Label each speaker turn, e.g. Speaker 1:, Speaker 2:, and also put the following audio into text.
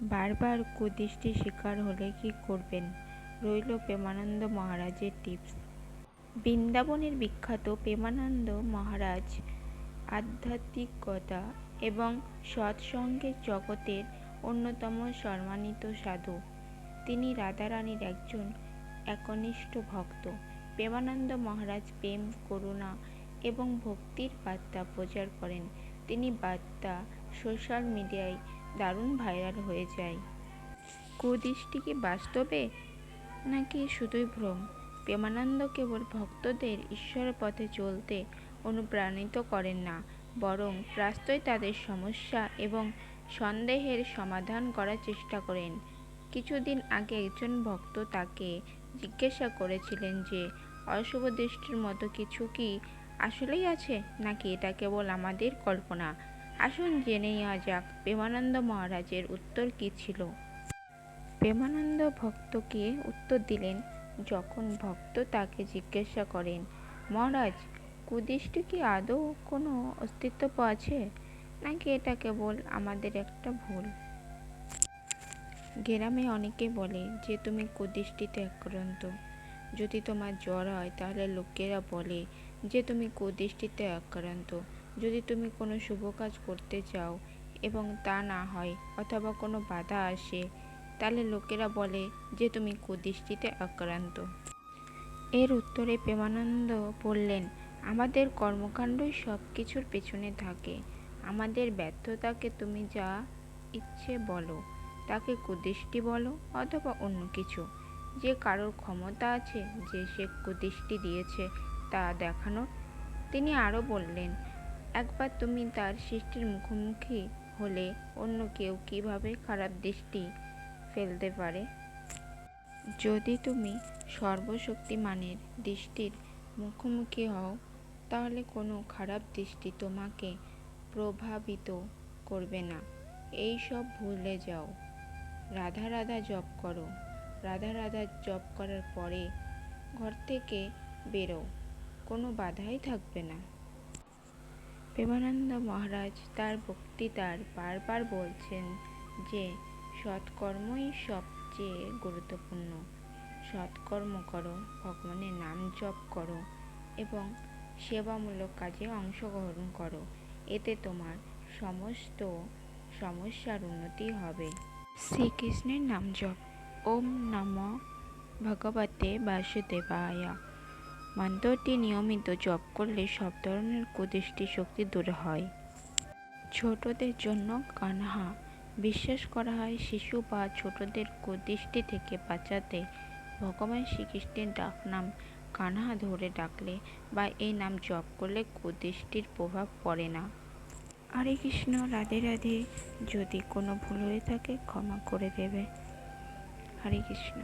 Speaker 1: বারবার কুদৃষ্টির শিকার হলে কি করবেন? রইল প্রেমানন্দ মহারাজের টিপস। বৃন্দাবনের বিখ্যাত প্রেমানন্দ মহারাজ আধ্যাত্মিকতা এবং সৎসঙ্গের জগতের অন্যতম সম্মানিত সাধু। তিনি রাধারানীর একজন একনিষ্ঠ ভক্ত। প্রেমানন্দ মহারাজ প্রেম, করুণা এবং ভক্তির বার্তা প্রচার করেন। তিনি বার্তা সোশ্যাল মিডিয়ায় দারুণ ভাইরাল হয়ে যায়। কুদৃষ্টি কি বাস্তবে নাকি শুধুই ভ্রম? প্রেমানন্দ কেবল ভক্তদের ঈশ্বরের পথে চলতে অনুপ্রাণিত করেন না, বরং প্রায়শই তাদের সমস্যা এবং সন্দেহের সমাধান করার চেষ্টা করেন। কিছুদিন আগে একজন ভক্ত তাকে জিজ্ঞাসা করেছিলেন যে অশুভ দৃষ্টির মতো কিছু কি আসলেই আছে, নাকি এটা কেবল আমাদের কল্পনা। আসুন জেনে নেওয়া যাক প্রেমানন্দ মহারাজের উত্তর কী ছিল। প্রেমানন্দ ভক্তকে উত্তর দিলেন। যখন ভক্ত তাকে জিজ্ঞাসা করেন, মহারাজ, কুদৃষ্টি কি আদৌ কোনো অস্তিত্ব আছে, নাকি এটা কেবল আমাদের একটা ভুল? গ্রামে অনেকে বলে যে তুমি কুদৃষ্টিতে আক্রান্ত। যদি তোমার জ্বর হয় তাহলে লোকেরা বলে যে তুমি কুদৃষ্টিতে আক্রান্ত। যদি তুমি কোনো শুভ কাজ করতে চাও এবং তা না হয় অথবা কোনো বাধা আসে, তাহলে লোকেরা বলে যে তুমি কুদৃষ্টিতে আক্রান্ত। এর উত্তরে প্রেমানন্দ বললেন, আমাদের কর্মকাণ্ডই সব কিছুর পেছনে থাকে। আমাদের ব্যর্থতাকে তুমি যা ইচ্ছে বলো, তাকে কুদৃষ্টি বলো অথবা অন্য কিছু। যে কারোর ক্ষমতা আছে যে সে কুদৃষ্টি দিয়েছে তা দেখানোর। তিনি আরও বললেন, একবার তুমি তার সৃষ্টির মুখোমুখি হলে অন্য কেউ কীভাবে খারাপ দৃষ্টি ফেলতে পারে? যদি তুমি সর্বশক্তিমানের দৃষ্টির মুখোমুখি হও, তাহলে কোনো খারাপ দৃষ্টি তোমাকে প্রভাবিত করবে না। এই সব ভুলে যাও। রাধা রাধা জপ করো। রাধা রাধা জপ করার পরে ঘর থেকে বেরো, কোনো বাধাই থাকবে না। প্রেমানন্দ মহারাজ তার বক্তৃতায় বারবার বলছেন যে সৎকর্মই সবচেয়ে গুরুত্বপূর্ণ। সৎকর্ম করো, ভগবানের নাম জপ করো এবং সেবামূলক কাজে অংশগ্রহণ করো। এতে তোমার সমস্ত সমস্যার উন্নতি হবে। শ্রীকৃষ্ণের নাম জপ। ওম নমঃ ভগবতে বাসুদেবায় মন্ত্রটি নিয়মিত জপ করলে সব ধরনের কুদৃষ্টি শক্তি দূর হয়। ছোটদের জন্য কানহা। বিশ্বাস করা হয় শিশু বা ছোটদের কুদৃষ্টি থেকে বাঁচাতে ভগবান শ্রীকৃষ্ণের ডাকনাম কানহা ধরে ডাকলে বা এই নাম জপ করলে কুদৃষ্টির প্রভাব পড়ে না। হরে কৃষ্ণ, রাধে রাধে। যদি কোনো ভুল হয়ে থাকে ক্ষমা করে দেবে। হরে কৃষ্ণ।